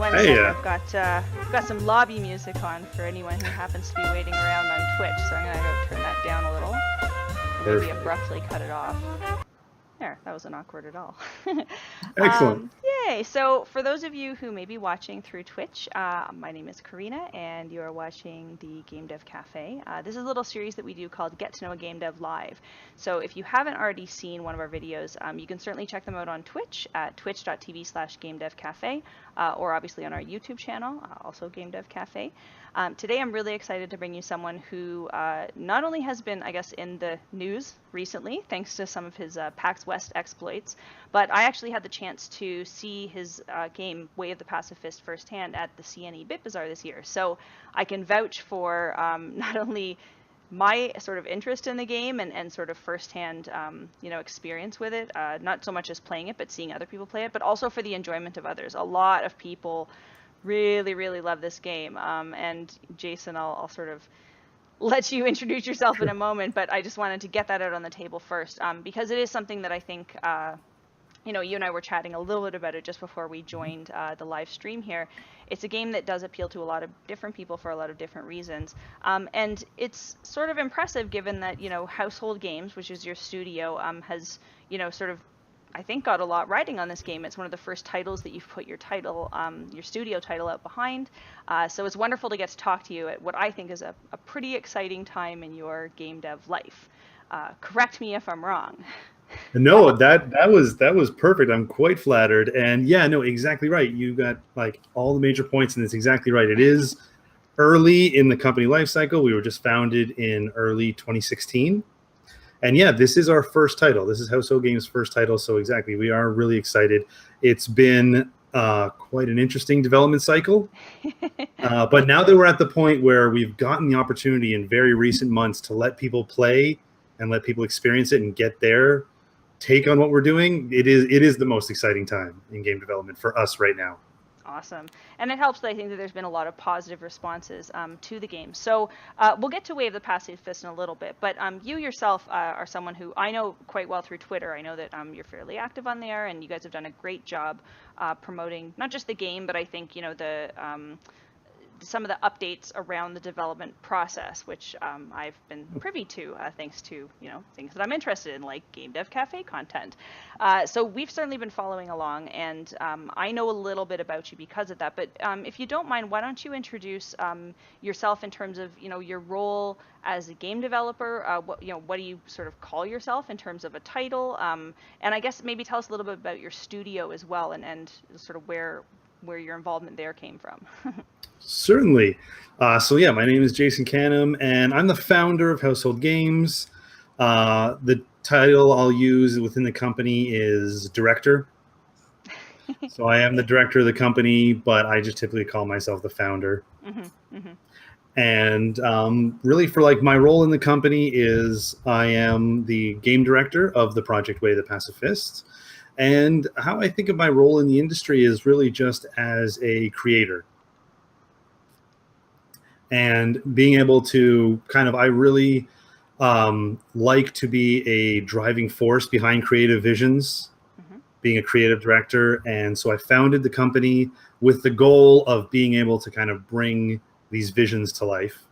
one Hey, sec, I've got some lobby music on for anyone who happens to be waiting around on Twitch, so I'm gonna go turn that down a little. Or maybe abruptly cut it off. There, that wasn't awkward at all. excellent. Yay! So for those of you who may be watching through Twitch, my name is Karina, and you are watching the GameDev Cafe. This is a little series that we do called Get to Know a Game Dev Live. So if you haven't already seen one of our videos, you can certainly check them out on Twitch at twitch.tv/GameDevCafe, or obviously on our YouTube channel, also GameDev Cafe. Today I'm really excited to bring you someone who not only has been, I guess, in the news recently, thanks to some of his PAX West exploits, but I actually had the chance to see his game Way of the Pacifist firsthand at the CNE Bit Bazaar this year. So I can vouch for not only my sort of interest in the game and sort of firsthand, experience with it, not so much as playing it, but seeing other people play it, but also for the enjoyment of others. A lot of people really, really love this game. And Jason, I'll sort of let you introduce yourself in a moment, but I just wanted to get that out on the table first, because it is something that I think, you and I were chatting a little bit about it just before we joined the live stream here. It's a game that does appeal to a lot of different people for a lot of different reasons. And it's sort of impressive given that, Household Games, which is your studio, has, sort of, I think, got a lot riding on this game. It's one of the first titles that you've put your title, your studio title out behind. So it's wonderful to get to talk to you at what I think is a pretty exciting time in your game dev life. Correct me if I'm wrong. No, that was perfect. I'm quite flattered. And yeah, no, exactly right. You got like all the major points, and it's exactly right. It is early in the company life cycle. We were just founded in early 2016. And yeah, this is our first title. This is Household Games' first title. So exactly, we are really excited. It's been quite an interesting development cycle. But now that we're at the point where we've gotten the opportunity in very recent months to let people play and let people experience it and get their take on what we're doing, it is the most exciting time in game development for us right now. Awesome. And it helps that I think that there's been a lot of positive responses to the game. So we'll get to Way of the Pacifist in a little bit, but you yourself are someone who I know quite well through Twitter. I know that you're fairly active on there, and you guys have done a great job promoting not just the game, but I think, some of the updates around the development process, which I've been privy to thanks to things that I'm interested in, like Game Dev Cafe content. So we've certainly been following along, and I know a little bit about you because of that. But if you don't mind, why don't you introduce yourself in terms of your role as a game developer? What do you sort of call yourself in terms of a title? And I guess maybe tell us a little bit about your studio as well, and sort of where your involvement there came from. Certainly. So yeah, my name is Jason Canam, and I'm the founder of Household Games. The title I'll use within the company is director. So I am the director of the company, but I just typically call myself the founder. Mm-hmm, mm-hmm. And really, for like my role in the company is I am the game director of the project Way of the Pacifist. And how I think of my role in the industry is really just as a creator. And being able to I really like to be a driving force behind creative visions, being a creative director. And so I founded the company with the goal of being able to kind of bring these visions to life.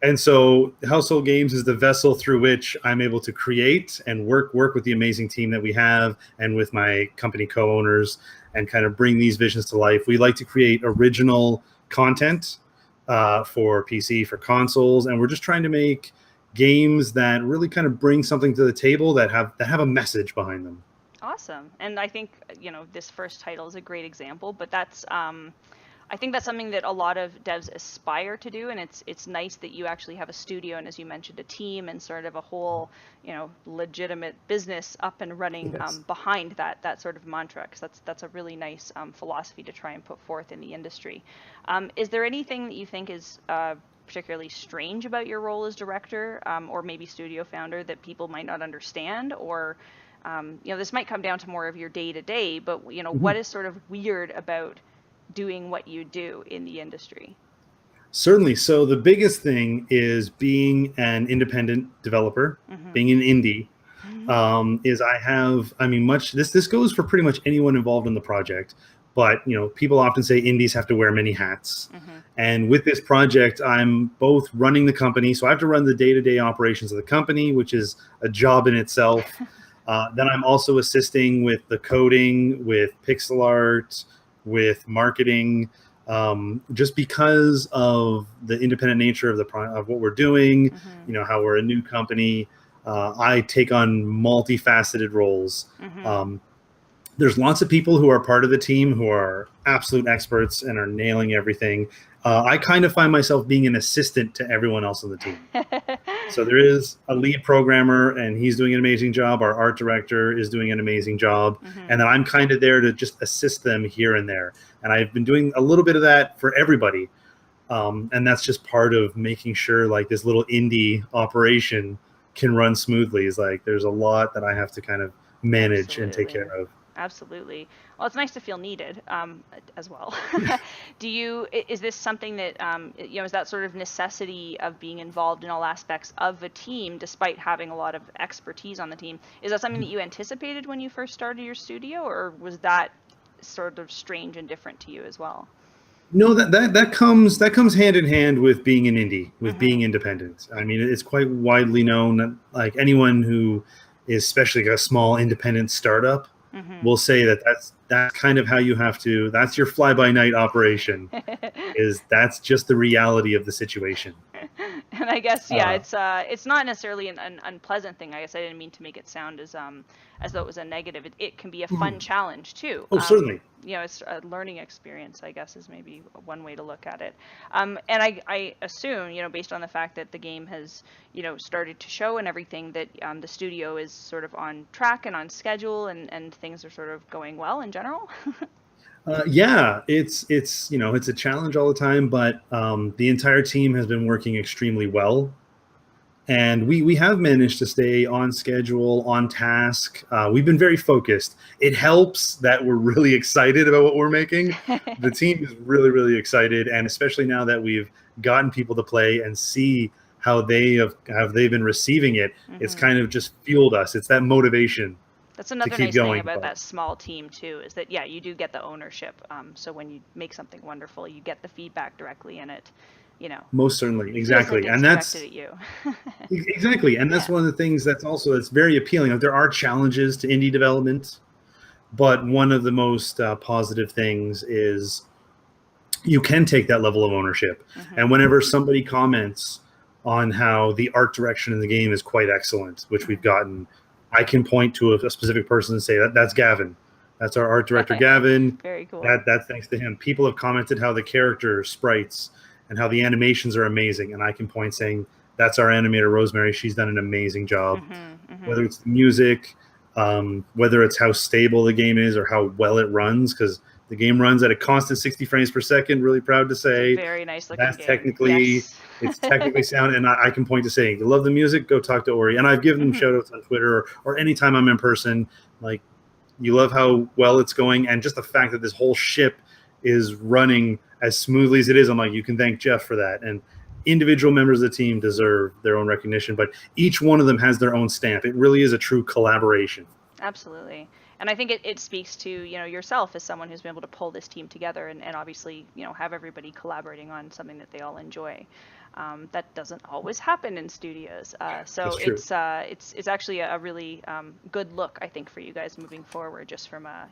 And so Household Games is the vessel through which I'm able to create and work with the amazing team that we have and with my company co-owners and kind of bring these visions to life. We like to create original content for PC, for consoles, and we're just trying to make games that really kind of bring something to the table that have a message behind them. Awesome. And I think this first title is a great example, but that's I think that's something that a lot of devs aspire to do, and it's nice that you actually have a studio and, as you mentioned, a team and sort of a whole legitimate business up and running behind that sort of mantra, because that's a really nice philosophy to try and put forth in the industry. Is there anything that you think is particularly strange about your role as director, or maybe studio founder, that people might not understand, or this might come down to more of your day-to-day, but what is sort of weird about doing what you do in the industry? Certainly. So the biggest thing is being an independent developer, being an indie, is this goes for pretty much anyone involved in the project, But people often say indies have to wear many hats. Mm-hmm. And with this project, I'm both running the company, so I have to run the day-to-day operations of the company, which is a job in itself. Then I'm also assisting with the coding, with pixel art, with marketing, just because of the independent nature of what we're doing. Mm-hmm. How we're a new company. I take on multifaceted roles. Mm-hmm. There's lots of people who are part of the team who are absolute experts and are nailing everything. I kind of find myself being an assistant to everyone else on the team. So there is a lead programmer, and he's doing an amazing job. Our art director is doing an amazing job. Mm-hmm. And then I'm kind of there to just assist them here and there. And I've been doing a little bit of that for everybody. And that's just part of making sure like this little indie operation can run smoothly. Is like there's a lot that I have to kind of manage and take care of. Absolutely. Well, it's nice to feel needed as well. Is this something that, is that sort of necessity of being involved in all aspects of a team, despite having a lot of expertise on the team? Is that something that you anticipated when you first started your studio, or was that sort of strange and different to you as well? No, that comes hand in hand with being an indie, with being independent. I mean, it's quite widely known that like anyone who is especially a small independent startup will say that's kind of how you have to. That's your fly-by-night operation. That's just the reality of the situation. And I guess it's not necessarily an unpleasant thing. I guess I didn't mean to make it sound as though it was a negative. It can be a fun challenge too. Oh, certainly. It's a learning experience, I guess, is maybe one way to look at it. And I assume, based on the fact that the game has, started to show and everything, that the studio is sort of on track and on schedule, and things are sort of going well in general. Yeah, it's a challenge all the time, but the entire team has been working extremely well. And we have managed to stay on schedule, on task. We've been very focused. It helps that we're really excited about what we're making. The team is really, really excited. And especially now that we've gotten people to play and see how they've been receiving it, it's kind of just fueled us. It's that motivation. That's another nice thing about that small team too, is that, you do get the ownership. So when you make something wonderful, you get the feedback directly in it. Most certainly, exactly, like and that's at you. Exactly, and that's one of the things that's very appealing. Like, there are challenges to indie development, but one of the most positive things is you can take that level of ownership. And whenever somebody comments on how the art direction in the game is quite excellent, which we've gotten, I can point to a specific person and say that's Gavin. That's our art director, Gavin. Very cool. That's thanks to him. People have commented how the character sprites and how the animations are amazing, and I can point saying that's our animator, Rosemary. She's done an amazing job. Whether it's the music, whether it's how stable the game is or how well it runs, because the game runs at a constant 60 frames per second. Really proud to say. Very nice looking that's game. Technically, it's technically sound, and I can point to saying, you love the music, go talk to Ori. And I've given them shout outs on Twitter or anytime I'm in person, like, you love how well it's going, and just the fact that this whole ship is running as smoothly as it is. I'm like, you can thank Jeff for that. And individual members of the team deserve their own recognition, but each one of them has their own stamp. It really is a true collaboration. Absolutely. And I think it speaks to, yourself as someone who's been able to pull this team together and obviously, have everybody collaborating on something that they all enjoy. That doesn't always happen in studios. So it's actually a really good look, I think, for you guys moving forward, just from a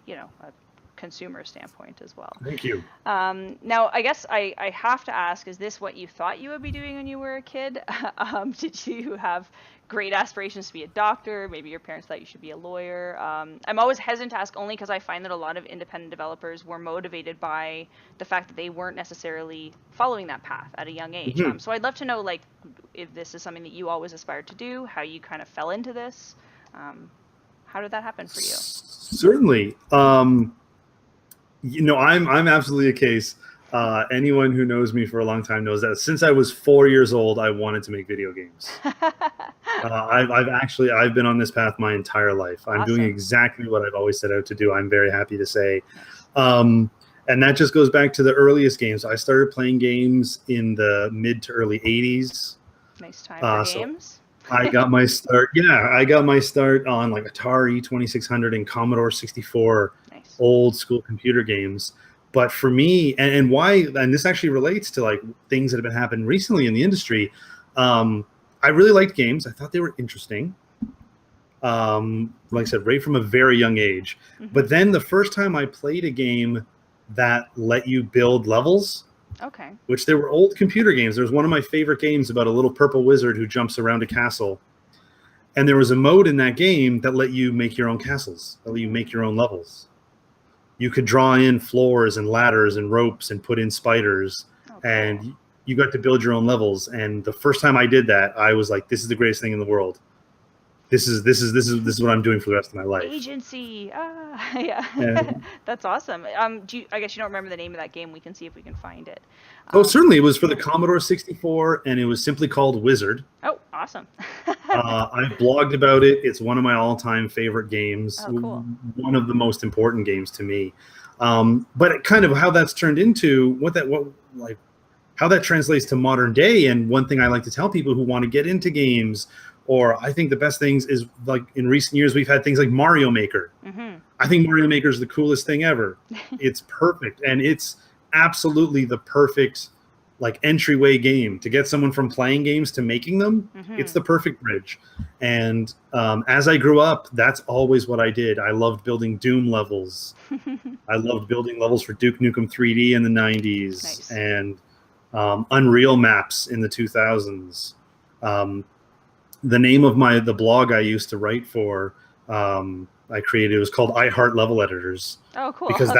consumer standpoint as well. Thank you. Now, I guess I have to ask, is this what you thought you would be doing when you were a kid? Did you have great aspirations to be a doctor? Maybe your parents thought you should be a lawyer. I'm always hesitant to ask, only because I find that a lot of independent developers were motivated by the fact that they weren't necessarily following that path at a young age. So I'd love to know, like, if this is something that you always aspired to do, how you kind of fell into this. How did that happen for you? Certainly. I'm absolutely a case. Anyone who knows me for a long time knows that since I was 4 years old, I wanted to make video games. I've been on this path my entire life. I'm doing exactly what I've always set out to do. I'm very happy to say. And that just goes back to the earliest games. I started playing games in the mid to early 80s. Nice time for games. I got my start. Yeah, I got my start on like Atari 2600 and Commodore 64. Nice. old school computer games. But for me, and why, and this actually relates to like things that have been happening recently in the industry. I really liked games. I thought they were interesting. Like I said, right from a very young age. Mm-hmm. But then the first time I played a game that let you build levels, okay, which there were old computer games. There was one of my favorite games about a little purple wizard who jumps around a castle. And there was a mode in that game that let you make your own castles, that let you make your own levels. You could draw in floors and ladders and ropes and put in spiders, and you got to build your own levels. And the first time I did that, I was like, "This is the greatest thing in the world. This is what I'm doing for the rest of my life." Agency, yeah, that's awesome. I guess you don't remember the name of that game? We can see if we can find it. Certainly, it was for the Commodore 64, and it was simply called Wizard. Oh, awesome. I blogged about it. It's one of my all-time favorite games. Oh, cool. One of the most important games to me. But it kind of how that's turned into how that translates to modern day. And one thing I like to tell people who want to get into games, or I think the best things is, like, in recent years, we've had things like Mario Maker. Mm-hmm. I think Mario Maker is the coolest thing ever. It's perfect. And it's absolutely the perfect like entryway game to get someone from playing games to making them. Mm-hmm. It's the perfect bridge. And as I grew up, that's always what I did. I loved building Doom levels. I loved building levels for Duke Nukem 3D in the 90s. Nice. And Unreal maps in the 2000s. The name of the blog I used to write for, I created, it was called I Heart Level Editors. Oh, cool. Because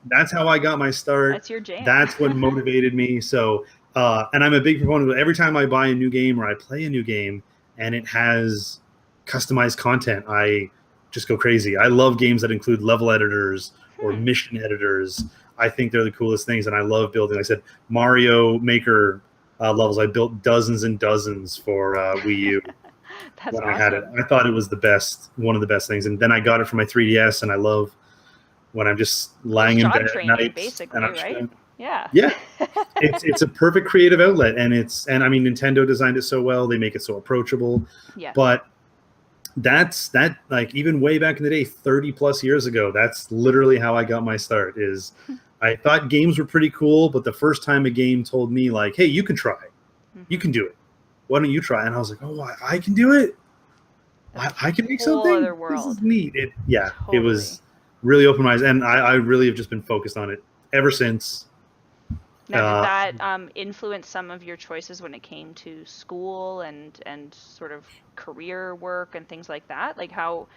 that's how I got my start. That's your jam. That's what motivated me. So, and I'm a big proponent of every time I buy a new game or I play a new game and it has customized content, I just go crazy. I love games that include level editors or mission editors. I think they're the coolest things, and I love building. Like I said, Mario Maker levels. I built dozens and dozens for Wii U. That's when awesome. I had it. I thought it was one of the best things. And then I got it for my 3DS, and I love when I'm just lying in bed at night, basically, and I'm right? Yeah. It's a perfect creative outlet, and I mean, Nintendo designed it so well. They make it so approachable. Yeah. But that's like, even way back in the day, 30 plus years ago, that's literally how I got my start. Is I thought games were pretty cool, but the first time a game told me, like, "Hey, you can try, you can do it. Why don't you try?" And I was like, "Oh, I can do it. I can make something. Other world. This is neat." Totally. It was really opened my eyes, and I really have just been focused on it ever since. Now, did that influence some of your choices when it came to school and sort of career work and things like that? Like, how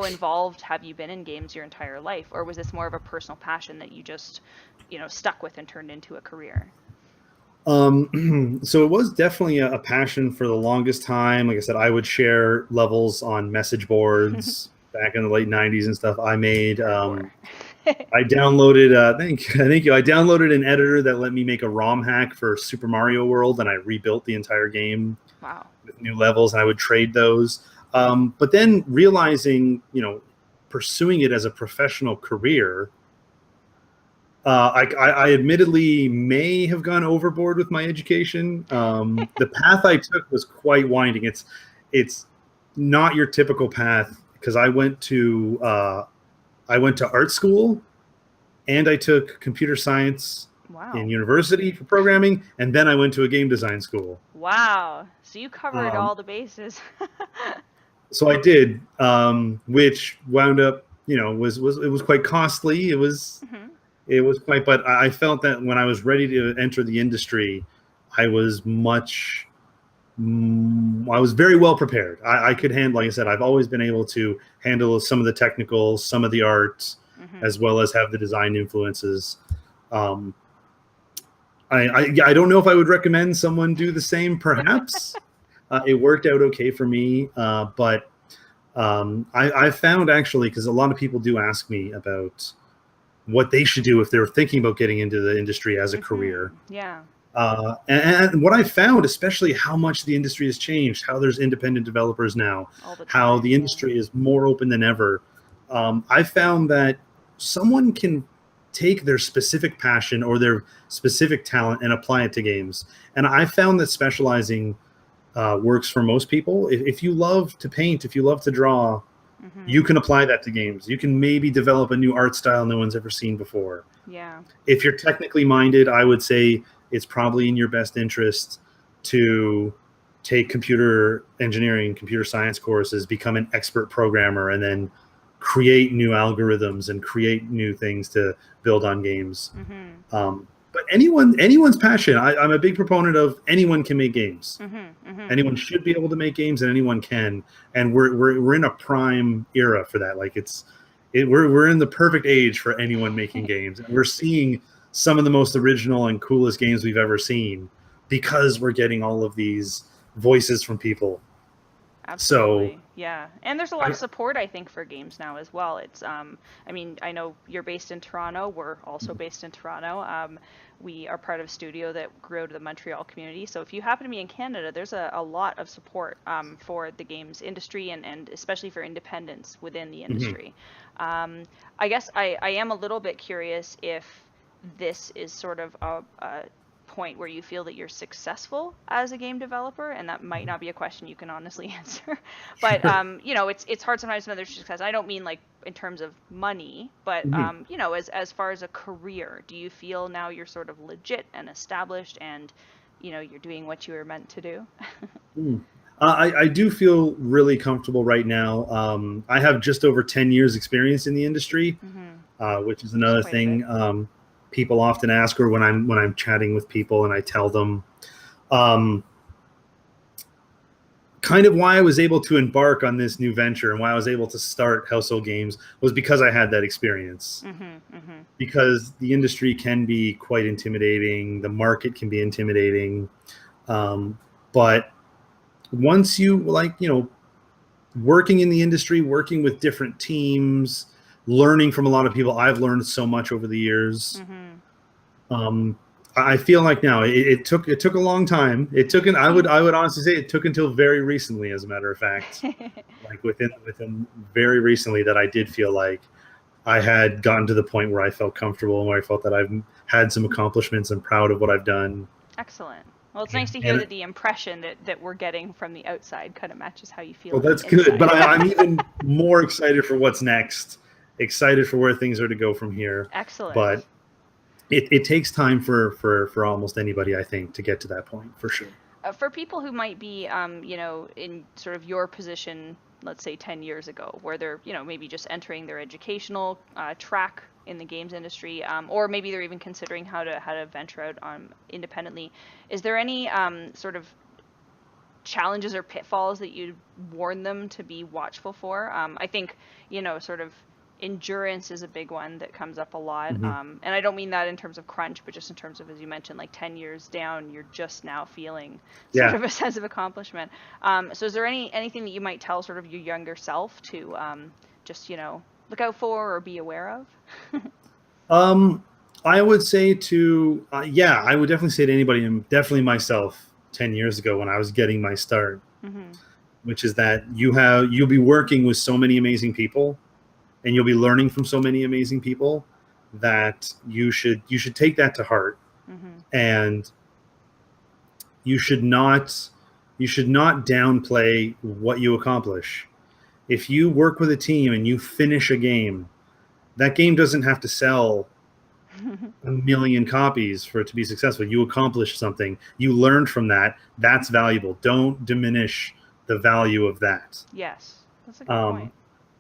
involved have you been in games your entire life, or was this more of a personal passion that you just, stuck with and turned into a career? So it was definitely a passion for the longest time. Like I said, I would share levels on message boards back in the late 90s and stuff. I made I downloaded thank you. I downloaded an editor that let me make a ROM hack for Super Mario World, and I rebuilt the entire game. Wow. With new levels, and I would trade those. But then realizing, pursuing it as a professional career, I admittedly may have gone overboard with my education. The path I took was quite winding. It's not your typical path, because I went to art school, and I took computer science in university for programming, and then I went to a game design school. Wow. So you covered all the bases. So I did, which wound up, it was quite costly. It was quite, but I felt that when I was ready to enter the industry, I was very well prepared. I could handle, like I said, I've always been able to handle some of the technical, some of the art, as well as have the design influences. I don't know if I would recommend someone do the same, perhaps. It worked out okay for me, but I found, actually, because a lot of people do ask me about what they should do if they're thinking about getting into the industry as a career. Yeah. And what I found, especially how much the industry has changed, how there's independent developers now, how the industry is more open than ever. I found that someone can take their specific passion or their specific talent and apply it to games. And I found that specializing works for most people. If you love to paint, if you love to draw, You can apply that to games. You can maybe develop a new art style no one's ever seen before. Yeah. If you're technically minded, I would say it's probably in your best interest to take computer engineering, computer science courses, become an expert programmer, and then create new algorithms and create new things to build on games. But anyone's passion. I'm a big proponent of anyone can make games. Anyone should be able to make games, and anyone can. And we're in a prime era for that. Like we're in the perfect age for anyone making games. And we're seeing some of the most original and coolest games we've ever seen because we're getting all of these voices from people. Absolutely. So, yeah. And there's a lot of support, I think, for games now as well. It's, I mean, I know you're based in Toronto. We're also based in Toronto. We are part of a studio that grew out of the Montreal community. So if you happen to be in Canada, there's a lot of support for the games industry and especially for independence within the industry. I guess I am a little bit curious if this is sort of a point where you feel that you're successful as a game developer, and that might not be a question you can honestly answer, but you know, it's hard sometimes to know there's success. I don't mean like in terms of money, but you know, as far as a career, do you feel now you're sort of legit and established and you know you're doing what you were meant to do? I do feel really comfortable right now. I have just over 10 years experience in the industry, which is another thing. People often ask, or when I'm chatting with people and I tell them kind of why I was able to embark on this new venture and why I was able to start Household Games was because I had that experience. Because the industry can be quite intimidating. The market can be intimidating. But once you, like, you know, working in the industry, working with different teams, learning from a lot of people, I've learned so much over the years. I feel like now it took a long time. I would honestly say it took until very recently, as a matter of fact, like within very recently, that I did feel like I had gotten to the point where I felt comfortable and where I felt that I've had some accomplishments and proud of what I've done. Excellent. Well, it's nice to hear that the impression that we're getting from the outside kind of matches how you feel. Well, that's good. But I'm even more excited for what's next. Excited for where things are to go from here. Excellent. But it takes time for almost anybody, I think, to get to that point, for sure. For people who might be, you know, in sort of your position, let's say 10 years ago, where they're, you know, maybe just entering their educational track in the games industry, or maybe they're even considering how to venture out independently. Is there any sort of challenges or pitfalls that you'd warn them to be watchful for? I think, you know, sort of endurance is a big one that comes up a lot. And I don't mean that in terms of crunch, but just in terms of, as you mentioned, like 10 years down, you're just now feeling sort of a sense of accomplishment. So is there anything that you might tell sort of your younger self to just, you know, look out for or be aware of? I would say to, I would definitely say to anybody, and definitely myself 10 years ago when I was getting my start, which is that you'll be working with so many amazing people, and you'll be learning from so many amazing people that you should take that to heart. And you should not downplay what you accomplish. If you work with a team and you finish a game, that game doesn't have to sell 1 million copies for it to be successful. You accomplished something. You learned from that. That's valuable. Don't diminish the value of that. Yes, that's a good point.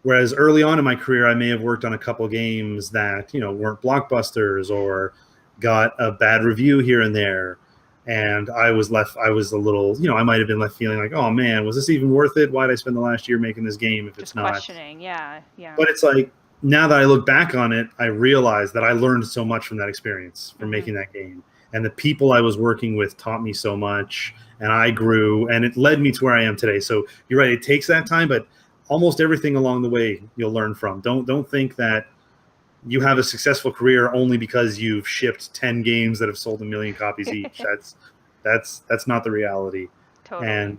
Whereas early on in my career, I may have worked on a couple games that, you know, weren't blockbusters or got a bad review here and there. And I was a little, you know, I might have been left feeling like, oh man, was this even worth it? Why did I spend the last year making this game if it's not? Questioning, yeah. But it's like, now that I look back on it, I realize that I learned so much from that experience, from making that game. And the people I was working with taught me so much, and I grew, and it led me to where I am today. So you're right, it takes that time, but almost everything along the way you'll learn from. Don't think that you have a successful career only because you've shipped 10 games that have sold 1 million copies each. That's not the reality. Totally. And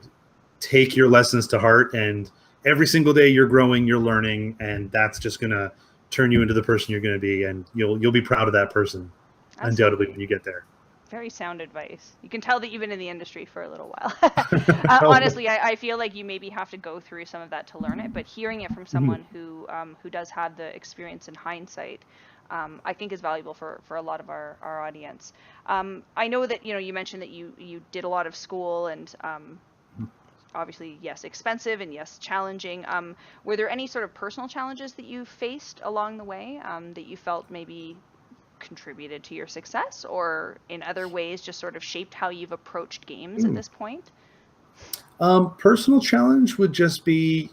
take your lessons to heart, and every single day you're growing, you're learning, and that's just gonna turn you into the person you're gonna be, and you'll be proud of that person. Absolutely. Undoubtedly when you get there. Very sound advice. You can tell that you've been in the industry for a little while. Honestly, I feel like you maybe have to go through some of that to learn it, but hearing it from someone who does have the experience in hindsight, I think is valuable for a lot of our audience. I know that, you mentioned that you did a lot of school and obviously, yes, expensive and yes, challenging. Were there any sort of personal challenges that you faced along the way that you felt maybe contributed to your success, or in other ways just sort of shaped how you've approached games at this point? Personal challenge would just be,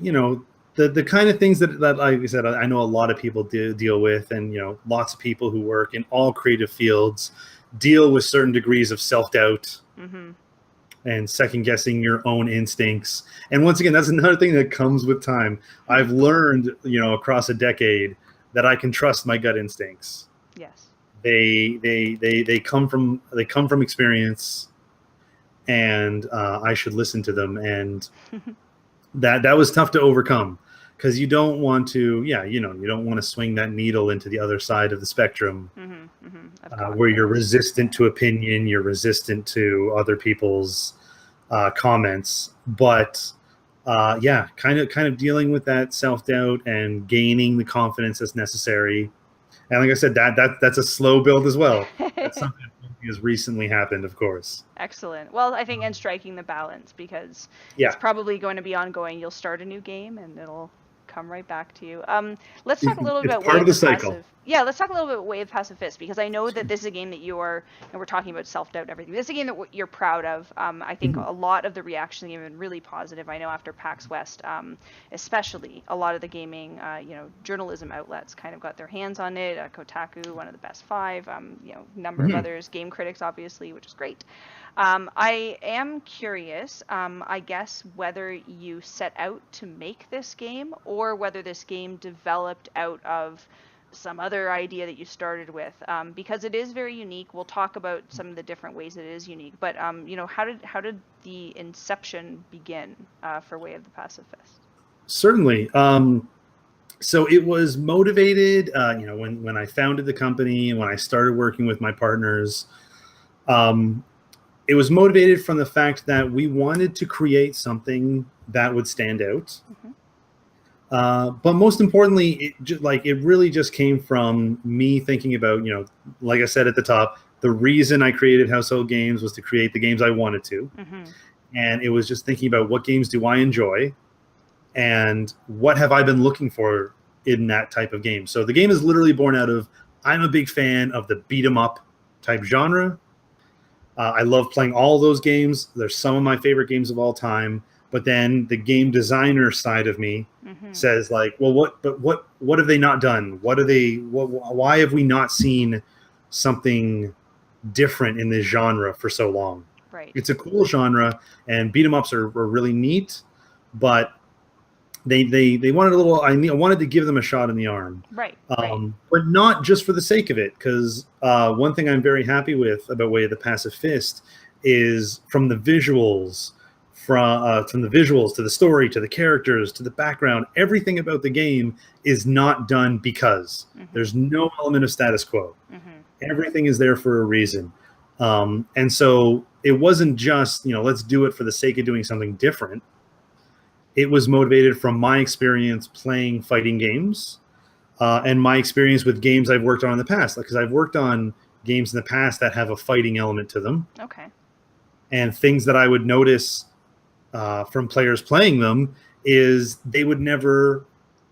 the kind of things that like I said, I know a lot of people deal with, and lots of people who work in all creative fields deal with certain degrees of self-doubt and second guessing your own instincts. And once again, that's another thing that comes with time. I've learned, across a decade, that I can trust my gut instincts. Yes. They come from experience, and I should listen to them. And that was tough to overcome, because you don't want to, you don't want to swing that needle into the other side of the spectrum, where you're resistant to opinion, you're resistant to other people's comments. But kind of dealing with that self-doubt and gaining the confidence that's necessary. And like I said, that's a slow build as well. That's something that has recently happened, of course. Excellent. Well, I think, and striking the balance, because it's probably going to be ongoing. You'll start a new game and it'll come right back to you. Let's talk a little bit about part of the cycle. Yeah, let's talk a little bit about Way of Pacifist, because I know that this is a game that you are, and we're talking about self-doubt and everything. This is a game that you're proud of. I think a lot of the reactions have been really positive. I know after PAX West, especially, a lot of the gaming, journalism outlets kind of got their hands on it. Kotaku, one of the best 5, number of others, Game Critics, obviously, which is great. I am curious, I guess, whether you set out to make this game, or whether this game developed out of some other idea that you started with, because it is very unique. We'll talk about some of the different ways it is unique, but how did the inception begin for Way of the Pacifist? Certainly. So it was motivated, when I founded the company and when I started working with my partners. It was motivated from the fact that we wanted to create something that would stand out. But most importantly, it really just came from me thinking about, like I said at the top, the reason I created Household Games was to create the games I wanted to. And it was just thinking about, what games do I enjoy and what have I been looking for in that type of game. So the game is literally born out of, I'm a big fan of the beat 'em up type genre. I love playing all those games. They're some of my favorite games of all time. But then the game designer side of me says, like, well, what have they not done? Why have we not seen something different in this genre for so long? Right. It's a cool genre, and beat 'em ups are really neat, but they wanted a little. I wanted to give them a shot in the arm, right. But not just for the sake of it, because one thing I'm very happy with about Way of the Pacifist is from the visuals to the story to the characters to the background. Everything about the game is not done because there's no element of status quo. Everything is there for a reason, and so it wasn't just let's do it for the sake of doing something different. It was motivated from my experience playing fighting games, and my experience with games I've worked on in the past. Because I've worked on games in the past that have a fighting element to them. Okay. And things that I would notice from players playing them is they would never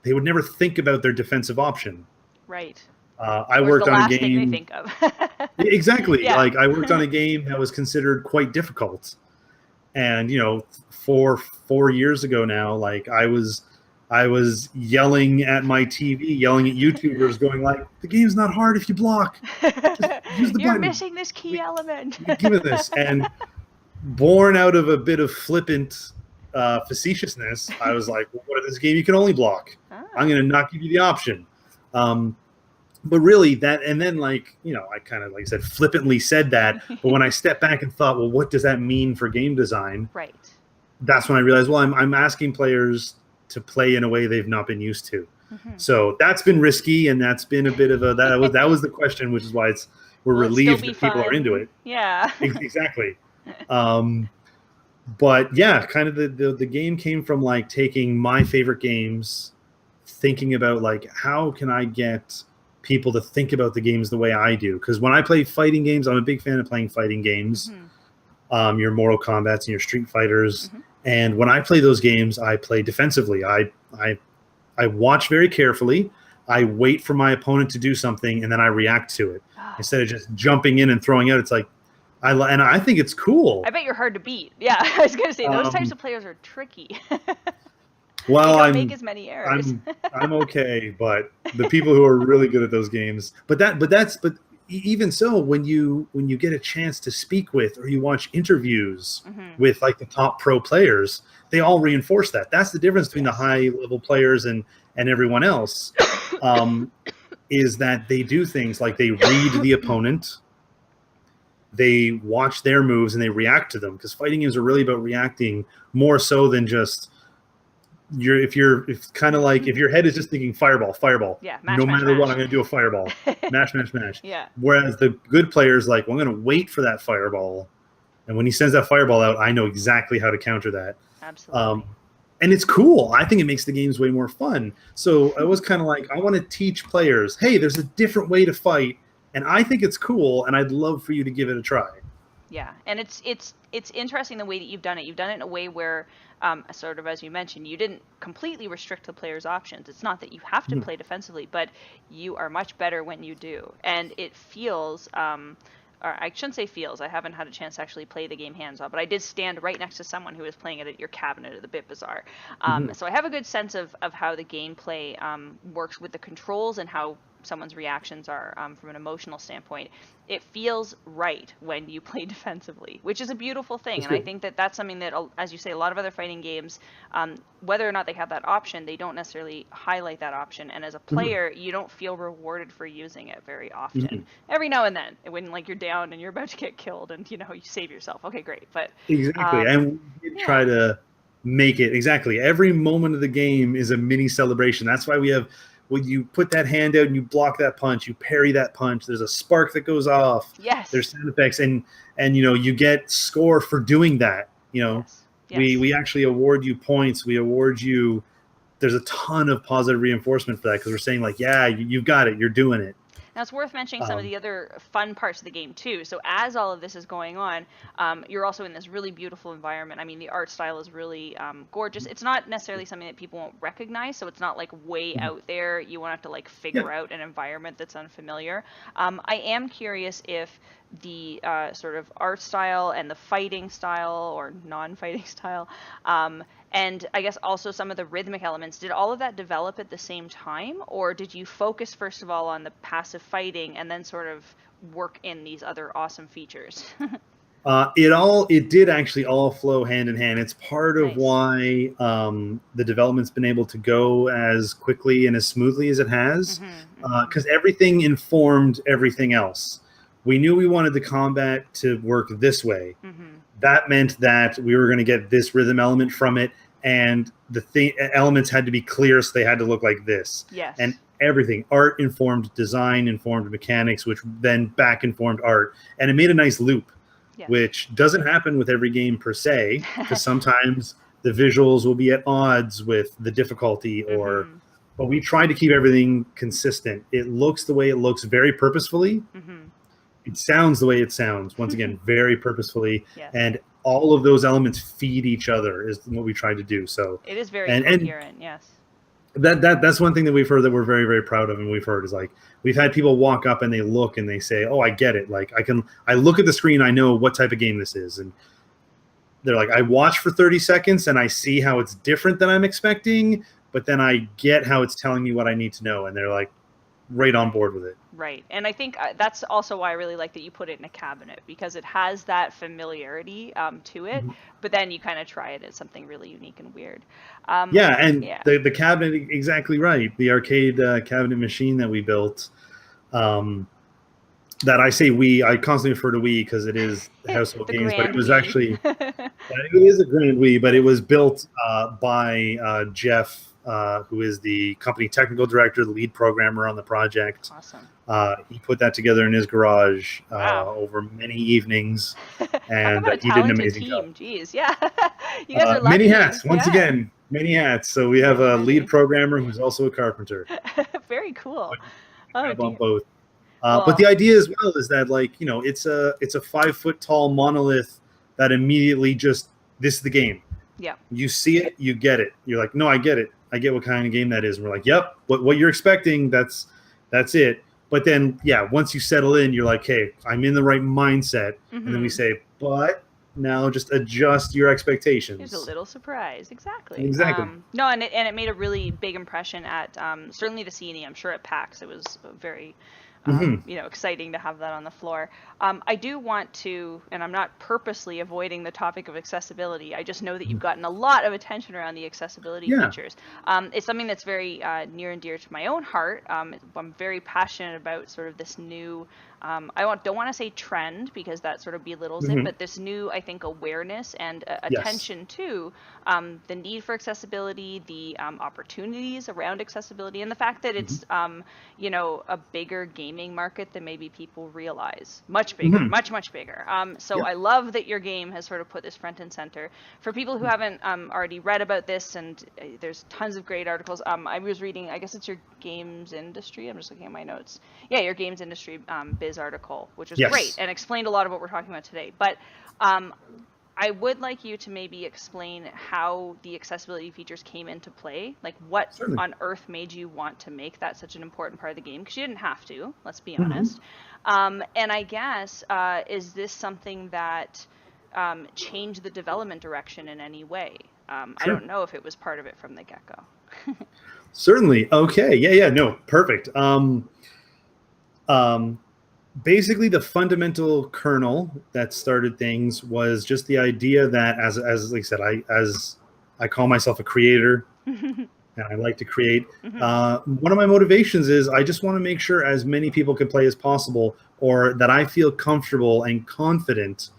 think about their defensive option. Right. I worked on a game. Thing they think of. Exactly. Yeah. Like I worked on a game that was considered quite difficult. And 4 years ago now, like I was yelling at my TV, yelling at YouTubers, going like, "The game's not hard if you block. Just use the You're button. Missing this key element." Give it this. And born out of a bit of flippant facetiousness, I was like, well, what if this game you can only block? I'm going to not give you the option. But really that, and then I kind of, like I said, flippantly said that. But when I stepped back and thought, well, what does that mean for game design? Right. That's when I realized, well, I'm asking players to play in a way they've not been used to. So that's been risky, and that's been a bit of that was the question, which is why we're Will it still relieved be that people are into fun? it. Yeah. Exactly. But yeah, kind of the game came from like taking my favorite games, thinking about like how can I get people to think about the games the way I do? Because when I play fighting games, I'm a big fan of playing fighting games. Your Mortal Kombats and your Street Fighters. And when I play those games, I play defensively. I watch very carefully. I wait for my opponent to do something, and then I react to it instead of just jumping in and throwing out. It's like and I think it's cool. I bet you're hard to beat. Yeah, I was gonna say those types of players are tricky. Well, they don't make as many errors. I'm okay, but the people who are really good at those games. But even so, when you get a chance to speak with or you watch interviews with like the top pro players, they all reinforce that. That's the difference between the high level players and everyone else. Is that they do things like they read the opponent, they watch their moves, and they react to them, because fighting games are really about reacting more so than just it's kind of like if your head is just thinking fireball, yeah, no matter what, I'm going to do a fireball, mash. Yeah. Whereas the good players like, well, I'm going to wait for that fireball, and when he sends that fireball out, I know exactly how to counter that. Absolutely. And it's cool. I think it makes the games way more fun. So I was kind of like, I want to teach players, hey, there's a different way to fight, and I think it's cool, and I'd love for you to give it a try. Yeah, and it's interesting the way that you've done it. You've done it in a way where, sort of as you mentioned, you didn't completely restrict the player's options. It's not that you have to play defensively, but you are much better when you do, and it feels. Or I shouldn't say feels. I haven't had a chance to actually play the game hands-on, but I did stand right next to someone who was playing it at your cabinet at the Bit Bazaar. So I have a good sense of how the gameplay works with the controls and how someone's reactions are from an emotional standpoint. It feels right when you play defensively, which is a beautiful thing. And I think that that's something that, as you say, a lot of other fighting games, whether or not they have that option, they don't necessarily highlight that option. And as a player, you don't feel rewarded for using it very often. Every now and then, when like you're down and you're about to get killed, and you save yourself. Okay, great. But exactly, and we try to make it exactly. Every moment of the game is a mini celebration. That's why we have. When you put that hand out and you block that punch, you parry that punch, there's a spark that goes off. Yes. There's sound effects, and you get score for doing that. Yes. We actually award you points. We award you. There's a ton of positive reinforcement for that, because we're saying like, yeah, you've got it. You're doing it. Now, it's worth mentioning some of the other fun parts of the game, too. So as all of this is going on, you're also in this really beautiful environment. I mean, the art style is really gorgeous. It's not necessarily something that people won't recognize, so it's not like way out there. You won't have to like figure out an environment that's unfamiliar. I am curious if the sort of art style and the fighting style or non-fighting style, and I guess also some of the rhythmic elements, did all of that develop at the same time, or did you focus first of all on the passive fighting and then sort of work in these other awesome features? It did actually all flow hand in hand. It's part of why the development's been able to go as quickly and as smoothly as it has, because everything informed everything else. We knew we wanted the combat to work this way. That meant that we were going to get this rhythm element from it, and the elements had to be clear, so they had to look like this. Yes. And everything, art informed design, informed mechanics, which then back informed art, and it made a nice loop, which doesn't happen with every game per se, because sometimes the visuals will be at odds with the difficulty, but we tried to keep everything consistent. It looks the way it looks very purposefully. It sounds the way it sounds, once again, very purposefully, and all of those elements feed each other is what we tried to do. So it is very coherent, yes. That's one thing that we've heard that we're very, very proud of, and we've heard is like, we've had people walk up and they look and they say, oh, I get it. Like I look at the screen, I know what type of game this is. And they're like, I watch for 30 seconds and I see how it's different than I'm expecting, but then I get how it's telling me what I need to know. And they're like, right on board with it. Right. And I think that's also why I really like that you put it in a cabinet, because it has that familiarity to it, but then you kind of try it as something really unique and weird. The cabinet, exactly right. The arcade cabinet machine that we built, that I say I constantly refer to we because it is the household games, but it was actually, it is a grand we, but it was built by Jeff who is the company technical director, the lead programmer on the project. Awesome. He put that together in his garage Wow. over many evenings, Talk and about a he did an talented amazing job. team. Jeez, yeah. You guys are Many lucky. hats, once Yeah. again, many hats. So we have a Many. lead programmer who's also a carpenter. Very cool. Good Oh job on dear. both. But Well, the idea as well is that, like, it's a 5 foot tall monolith that immediately just, this is the game. yeah. You see it, you get it. You're like, no, I get it. I get what kind of game that is. And we're like, yep, what you're expecting, that's it. But then, yeah, once you settle in, you're like, hey, I'm in the right mindset. Mm-hmm. And then we say, but now just adjust your expectations. Here's a little surprise. Exactly. Exactly. No, and it made a really big impression at certainly the CNE. I'm sure at PAX it was very exciting to have that on the floor. I do want to, and I'm not purposely avoiding the topic of accessibility. I just know that you've gotten a lot of attention around the accessibility features. It's something that's very near and dear to my own heart. I'm very passionate about sort of this new, don't want to say trend because that sort of belittles it, but this new, I think, awareness and attention to the need for accessibility, the opportunities around accessibility, and the fact that it's, a bigger gaming market than maybe people realize. Much bigger, much bigger. So I love that your game has sort of put this front and center. For people who haven't already read about this, and there's tons of great articles. I was reading, I guess it's your games industry. I'm just looking at my notes. Yeah, your games industry biz article, which was great and explained a lot of what we're talking about today. But I would like you to maybe explain how the accessibility features came into play. Like, what on earth made you want to make that such an important part of the game? Because you didn't have to, let's be honest. And I guess, is this something that changed the development direction in any way? I don't know if it was part of it from the get-go. Certainly. Okay. Yeah. No, perfect. Basically, the fundamental kernel that started things was just the idea that, as like I said, I call myself a creator, and I like to create. One of my motivations is I just want to make sure as many people can play as possible, or that I feel comfortable and confident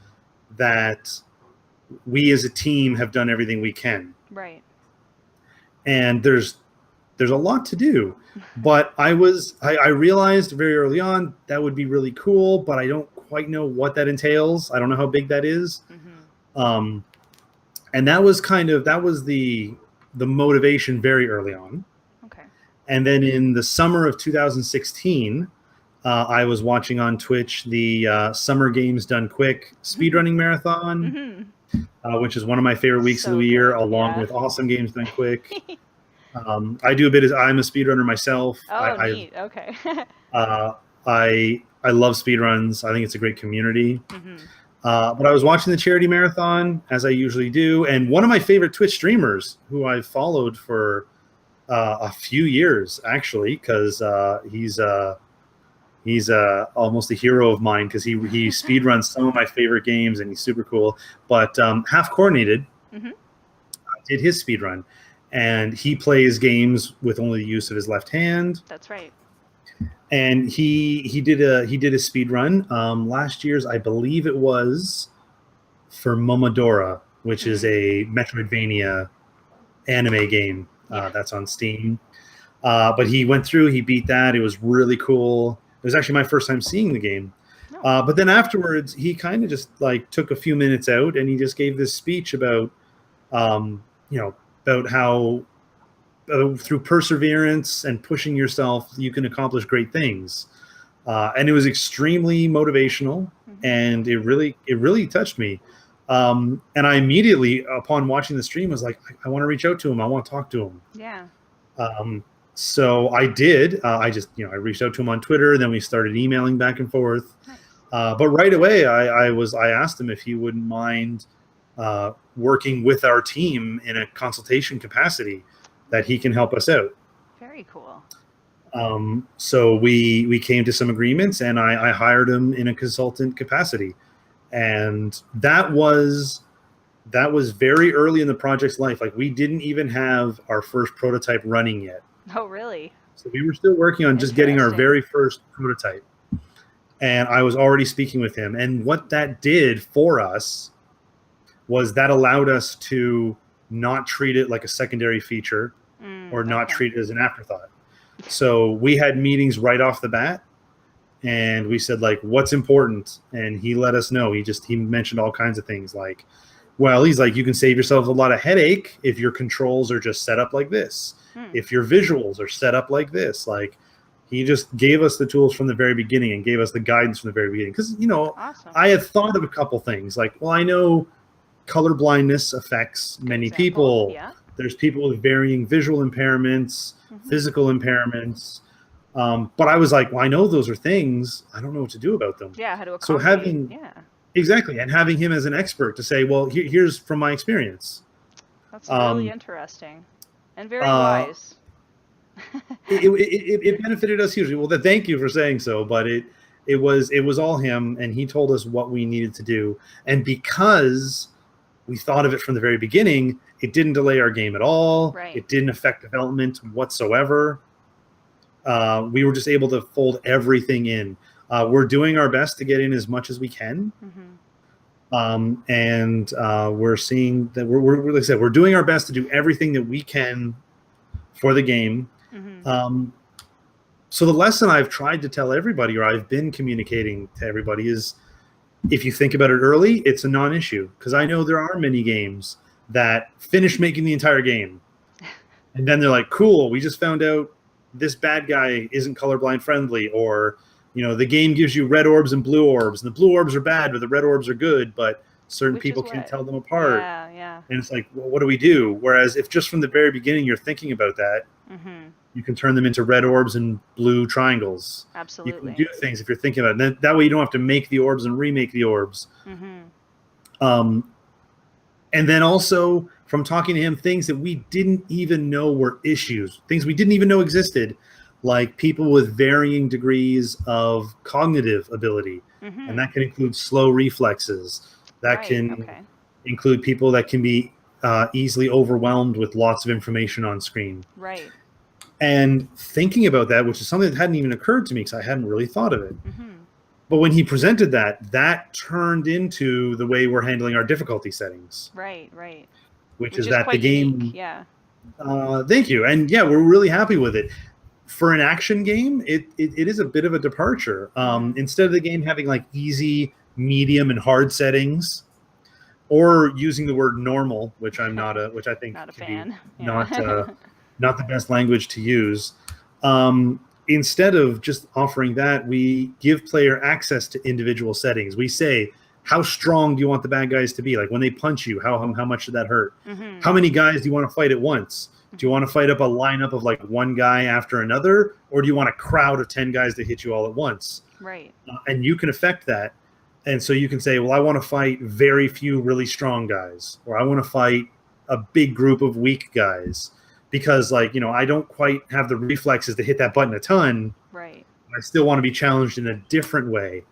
that we as a team have done everything we can. Right. And there's a lot to do, but I realized very early on that would be really cool, but I don't quite know what that entails. I don't know how big that is. And that was the motivation very early on. Okay. And then in the summer of 2016, I was watching on Twitch the Summer Games Done Quick speedrunning marathon, which is one of my favorite weeks of the year, along with Awesome Games Done Quick. I do a bit as I'm a speedrunner myself. Neat. Okay. I love speedruns. I think it's a great community. But I was watching the charity marathon, as I usually do, and one of my favorite Twitch streamers, who I've followed for a few years, actually, because he's almost a hero of mine, because he speedruns some of my favorite games, and he's super cool. But Half Coordinated did his speedrun. And he plays games with only the use of his left hand. That's right. And he did a speed run last year's, I believe it was, for Momodora, which is a Metroidvania anime game that's on Steam. But he went through, he beat that. It was really cool. It was actually my first time seeing the game. But then afterwards, he kind of just like took a few minutes out, and he just gave this speech about about how through perseverance and pushing yourself, you can accomplish great things. And it was extremely motivational, and it really touched me. And I immediately, upon watching the stream, was like, I want to reach out to him. I want to talk to him. Yeah. So I did. I reached out to him on Twitter. Then we started emailing back and forth. Nice. But right away, I asked him if he wouldn't mind working with our team in a consultation capacity, that he can help us out. Very cool. So we came to some agreements, and I hired him in a consultant capacity. And that was very early in the project's life. Like, we didn't even have our first prototype running yet. Oh, really? So we were still working on just getting our very first prototype. And I was already speaking with him. And what that did for us was that allowed us to not treat it like a secondary feature, or not okay. treat it as an afterthought. So we had meetings right off the bat, and we said, like, what's important? And he let us know. He mentioned all kinds of things, like, well, he's like, you can save yourself a lot of headache if your controls are just set up like this, if your visuals are set up like this. Like, he just gave us the tools from the very beginning and gave us the guidance from the very beginning. Because, Awesome. I had thought of a couple things, like, well, I know color blindness affects many people. Yeah. There's people with varying visual impairments, physical impairments. But I was like, well, I know those are things. I don't know what to do about them. Yeah, how to So accommodate. Exactly, and having him as an expert to say, well, here's from my experience. That's really interesting and very wise. it benefited us hugely. Well, thank you for saying so, but it was all him, and he told us what we needed to do. And because we thought of it from the very beginning, it didn't delay our game at all. Right. It didn't affect development whatsoever. We were just able to fold everything in. We're doing our best to get in as much as we can. And we're seeing that we're like I said, we're doing our best to do everything that we can for the game. So the lesson I've tried to tell everybody, or I've been communicating to everybody, is if you think about it early, it's a non-issue. Because I know there are many games that finish making the entire game, and then they're like, cool, we just found out this bad guy isn't colorblind friendly, or the game gives you red orbs and blue orbs, and the blue orbs are bad, but the red orbs are good, but certain people can't tell them apart. Yeah. And it's like, well, what do we do? Whereas if just from the very beginning you're thinking about that, you can turn them into red orbs and blue triangles. Absolutely. You can do things if you're thinking about it. That way you don't have to make the orbs and remake the orbs. And then also, from talking to him, things that we didn't even know were issues, things we didn't even know existed, like people with varying degrees of cognitive ability. And that can include slow reflexes. That can include people that can be easily overwhelmed with lots of information on screen. Right. And thinking about that, which is something that hadn't even occurred to me because I hadn't really thought of it. But when he presented that turned into the way we're handling our difficulty settings. Right. Which is that the game. Unique. Yeah. Thank you. And yeah, we're really happy with it. For an action game, it is a bit of a departure. Instead of the game having like easy, medium, and hard settings, or using the word normal, which I think not a fan. Not the best language to use. Instead of just offering that, we give player access to individual settings. We say, how strong do you want the bad guys to be? Like when they punch you, how much did that hurt? How many guys do you want to fight at once? Do you want to fight up a lineup of like one guy after another? Or do you want a crowd of 10 guys to hit you all at once? Right. And you can affect that. And so you can say, well, I want to fight very few really strong guys, or I want to fight a big group of weak guys. Because, like, I don't quite have the reflexes to hit that button a ton. Right. I still want to be challenged in a different way.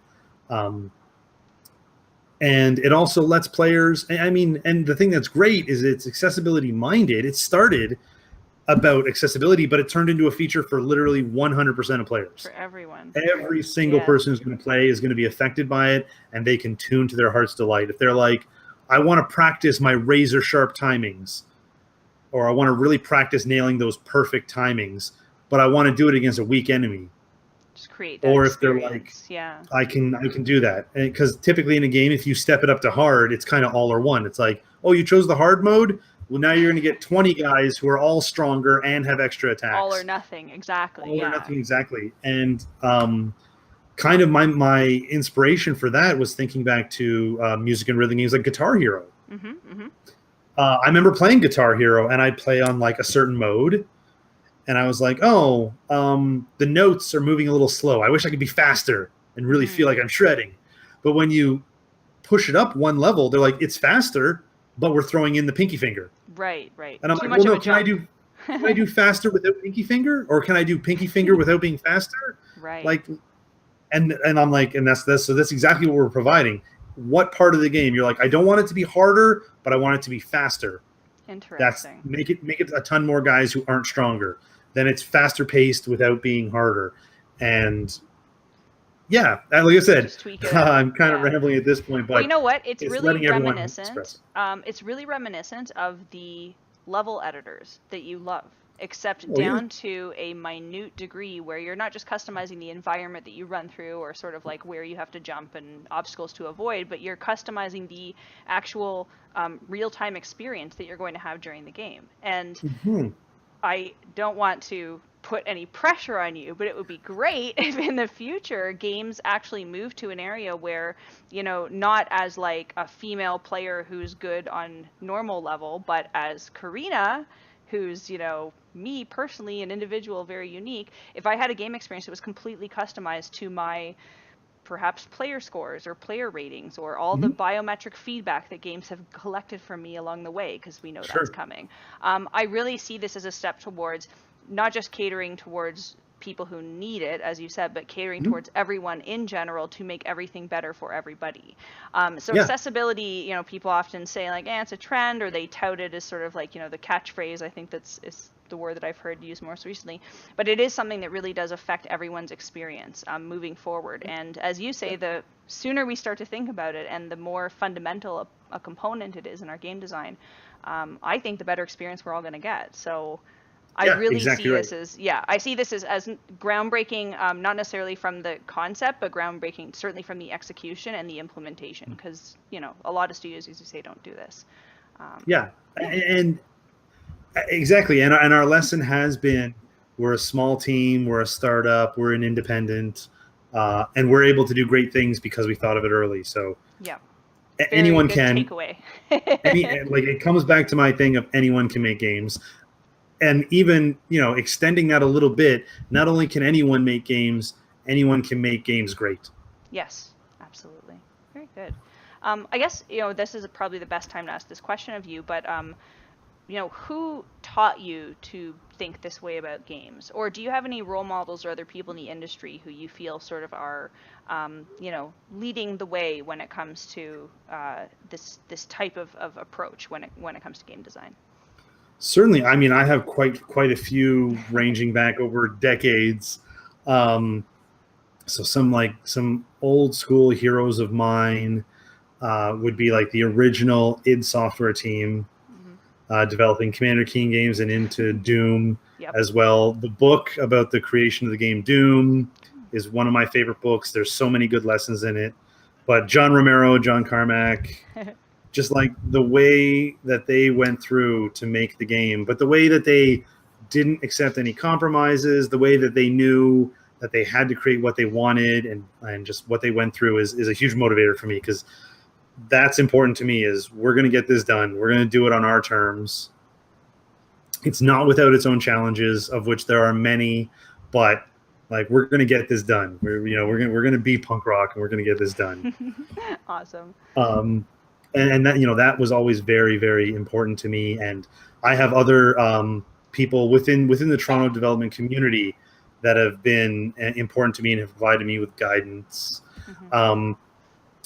And it also lets players, and the thing that's great is it's accessibility minded. It started about accessibility, but it turned into a feature for literally 100% of players. For everyone. Every single person who's going to play is going to be affected by it, and they can tune to their heart's delight. If they're like, I want to practice my razor sharp timings, or I want to really practice nailing those perfect timings, but I want to do it against a weak enemy. Just create that or experience. If they're like, I can do that. Because typically in a game, if you step it up to hard, it's kind of all or one. It's like, oh, you chose the hard mode? Well, now you're going to get 20 guys who are all stronger and have extra attacks. All or nothing, exactly. All or nothing, exactly. And kind of my inspiration for that was thinking back to music and rhythm games like Guitar Hero. I remember playing Guitar Hero, and I'd play on like a certain mode, and I was like, oh, the notes are moving a little slow. I wish I could be faster and really feel like I'm shredding. But when you push it up one level, they're like, it's faster, but we're throwing in the pinky finger. Right. And I'm like, well, no, can I do faster without pinky finger, or can I do pinky finger without being faster? Right. Like, and I'm like, and that's exactly what we're providing. What part of the game you're like, I don't want it to be harder, but I want it to be faster. Interesting. Make it a ton more guys who aren't stronger. Then it's faster paced without being harder. And yeah, like I said, I'm kind of rambling at this point, but well, you know what? It's really reminiscent. Express. It's really reminiscent of the level editors that you love. except Oh, yeah. down to a minute degree where you're not just customizing the environment that you run through or sort of like where you have to jump and obstacles to avoid, but you're customizing the actual real-time experience that you're going to have during the game. And Mhm. I don't want to put any pressure on you, but it would be great if in the future games actually move to an area where, not as like a female player who's good on normal level, but as Karina, who's, me personally, an individual very unique, if I had a game experience that was completely customized to my perhaps player scores or player ratings or all the Mhm. biometric feedback that games have collected from me along the way, because we know that's Sure. coming. I really see this as a step towards not just catering towards people who need it, as you said, but catering Mhm. towards everyone in general to make everything better for everybody. So Yeah. accessibility, people often say like, it's a trend, or they tout it as sort of like, the catchphrase. I think that's is the word that I've heard used most recently, but it is something that really does affect everyone's experience moving forward. And as you say, the sooner we start to think about it and the more fundamental a component it is in our game design, I think the better experience we're all going to get. So I Yeah. really Exactly see right. this as, I see this as groundbreaking, not necessarily from the concept, but groundbreaking certainly from the execution and the implementation, because, a lot of studios, as you say, don't do this. Yeah. Yeah. And exactly. And our lesson has been we're a small team, we're a startup, we're an independent, and we're able to do great things because we thought of it early. So Yeah. Very anyone good can. takeaway. Like it comes back to my thing of anyone can make games, and even extending that a little bit. Not only can anyone make games, anyone can make games great. Yes, absolutely. Very good. I guess, this is probably the best time to ask this question of you, but, who taught you to think this way about games? Or do you have any role models or other people in the industry who you feel sort of are, leading the way when it comes to this type of approach when it comes to game design? Certainly, I mean, I have quite a few ranging back over decades. Um, so some old school heroes of mine would be like the original id Software team, Hmm. developing Commander Keen games and into Doom Yep. as well. The book about the creation of the game Doom is one of my favorite books. There's so many good lessons in it. But John Romero, John Carmack, just like the way that they went through to make the game, but the way that they didn't accept any compromises, the way that they knew that they had to create what they wanted, and just what they went through is a huge motivator for me, because that's important to me. Is we're going to get this done, we're going to do it on our terms. It's not without its own challenges, of which there are many, but like we're going to get this done. We're going to be punk rock, and we're going to get this done. Awesome. um, and that that was always very, very important to me. And I have other people within the Toronto development community that have been important to me and have provided me with guidance. Hmm. Um,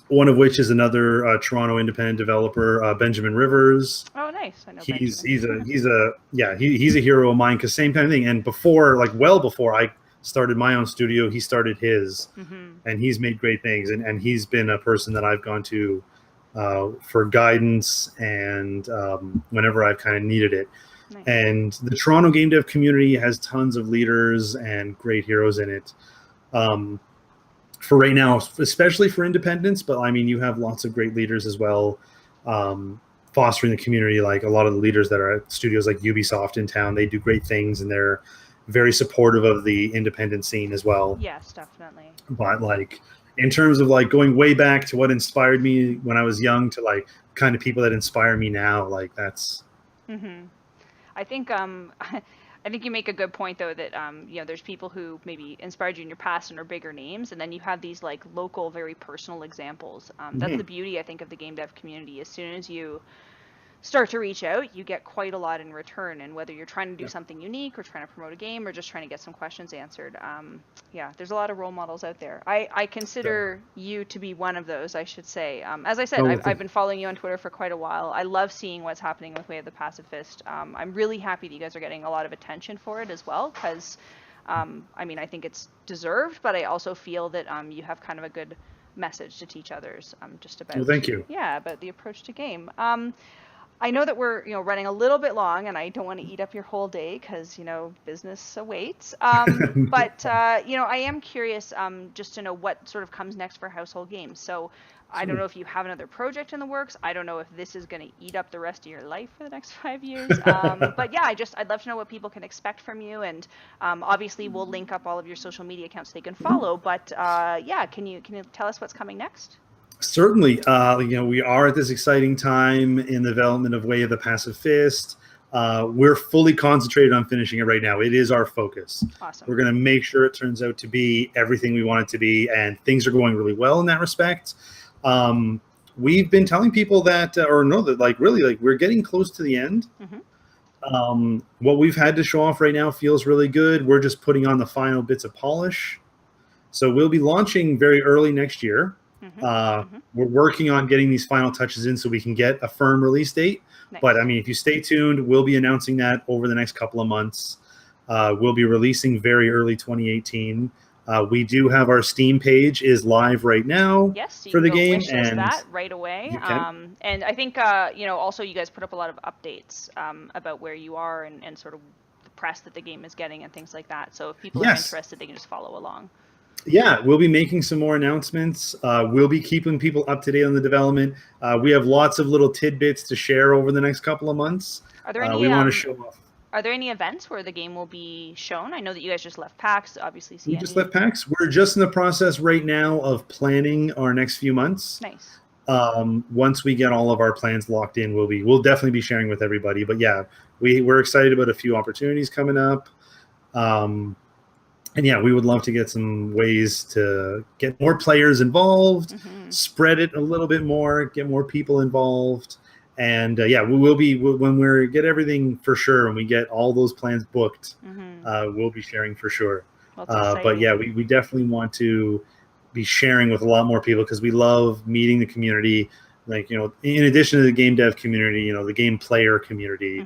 one of which is another Toronto independent developer, Benjamin Rivers. Oh, nice. I know He's Benjamin. he's a he's a yeah he's a hero of mine, because same kind of thing. And before, like well before I started my own studio, he started his, Hmm. and he's made great things. And he's been a person that I've gone to for guidance, and whenever I've kind of needed it. Nice. And the Toronto game dev community has tons of leaders and great heroes in it. For right now, especially for independents, but I mean, you have lots of great leaders as well, fostering the community. Like a lot of the leaders that are at studios like Ubisoft in town, they do great things, and they're very supportive of the independent scene as well. Yes, definitely. But like in terms of like going way back to what inspired me when I was young to like kind of people that inspire me now, like that's Hmm. I think I think you make a good point though that there's people who maybe inspired you in your past and are bigger names, and then you have these like local, very personal examples. That's the mhm. beauty, I think, of the game dev community. As soon as you start to reach out, you get quite a lot in return. And whether you're trying to do Yeah. something unique or trying to promote a game or just trying to get some questions answered, yeah, there's a lot of role models out there. I consider you to be one of those, I should say. As I said, Oh, I've been following you on Twitter for quite a while. I love seeing what's happening with Way of the Pacifist. I'm really happy that you guys are getting a lot of attention for it as well, because I mean, I think it's deserved, but I also feel that you have kind of a good message to teach others just well, about, thank you. yeah, about the approach to game. I know that we're, running a little bit long, and I don't want to eat up your whole day because, business awaits. But I am curious, just to know what sort of comes next for Household Games. So I don't know Sure. if you have another project in the works. I don't know if this is going to eat up the rest of your life for the next 5 years. But yeah, I'd love to know what people can expect from you, and obviously we'll link up all of your social media accounts they can follow. But yeah, can you tell us what's coming next? Certainly, we are at this exciting time in the development of Way of the Pacifist. We're fully concentrated on finishing it right now. It is our focus. Awesome. We're going to make sure it turns out to be everything we want it to be, and things are going really well in that respect. We've been telling people that, we're getting close to the end. What we've had to show off right now feels really good. We're just putting on the final bits of polish. So we'll be launching very early next year. We're working on getting these final touches in so we can get a firm release date. Nice. But I mean, if you stay tuned, we'll be announcing that over the next couple of months. We'll be releasing very early 2018. We do have our Steam page is live right now Yes, so for the game, wishlist and that right away. And I think also you guys put up a lot of updates about where you are and sort of the press that the game is getting and things like that. So if people are interested, they can just follow along. Yeah, we'll be making some more announcements. We'll be keeping people up to date on the development. We have lots of little tidbits to share over the next couple of months. Are there any? We want to show off. Are there any events where the game will be shown? I know that you guys just left PAX, obviously. We just left PAX. We're just in the process right now of planning our next few months. Nice. Once we get all of our plans locked in, we'll definitely be sharing with everybody. But yeah, we're excited about a few opportunities coming up. And yeah, we would love to get some ways to get more players involved, spread it a little bit more, get more people involved. And yeah, we will be, when we get everything for sure and we get all those plans booked, we'll be sharing for sure. But yeah, we definitely want to be sharing with a lot more people because we love meeting the community. Like, in addition to the game dev community, the game player community,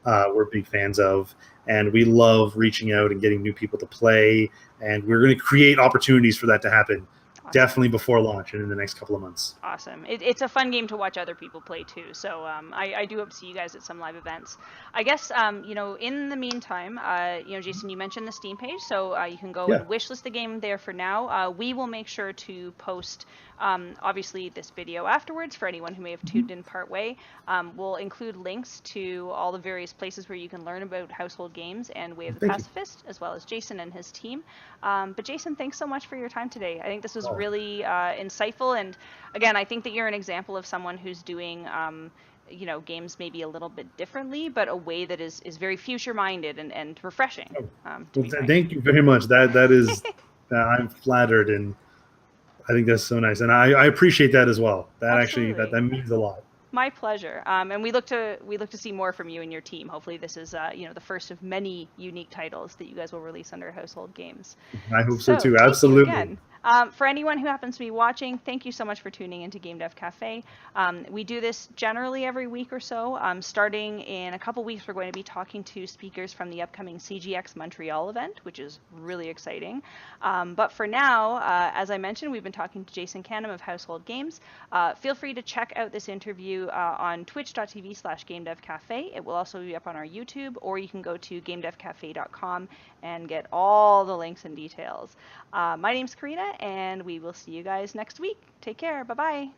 we're big fans of. And we love reaching out and getting new people to play. And we're going to create opportunities for that to happen. Awesome. Definitely before launch and in the next couple of months. Awesome. It's a fun game to watch other people play too. So I do hope to see you guys at some live events. I guess, in the meantime, Jason, you mentioned the Steam page. So you can go and wishlist the game there for now. We will make sure to post, obviously, this video afterwards for anyone who may have tuned in part way. We'll include links to all the various places where you can learn about Household Games and Way of the Pacifist, as well as Jason and his team. But Jason, thanks so much for your time today. I think this was really insightful. And again, I think that you're an example of someone who's doing games maybe a little bit differently, but a way that is very future-minded and refreshing. Thank you very much. That is, I'm flattered, and I think that's so nice, and I appreciate that as well. That Absolutely. Actually that means a lot. My pleasure. And we look to see more from you and your team. Hopefully, this is the first of many unique titles that you guys will release under Household Games. I hope so too. Absolutely. Again. For anyone who happens to be watching, thank you so much for tuning into GameDev Cafe. We do this generally every week or so. Starting in a couple weeks, we're going to be talking to speakers from the upcoming CGX Montreal event, which is really exciting. But for now, as I mentioned, we've been talking to Jason Canam of Household Games. Feel free to check out this interview on twitch.tv/GameDevCafe. It will also be up on our YouTube, or you can go to GameDevCafe.com and get all the links and details. My name's Karina, and we will see you guys next week. Take care. Bye-bye.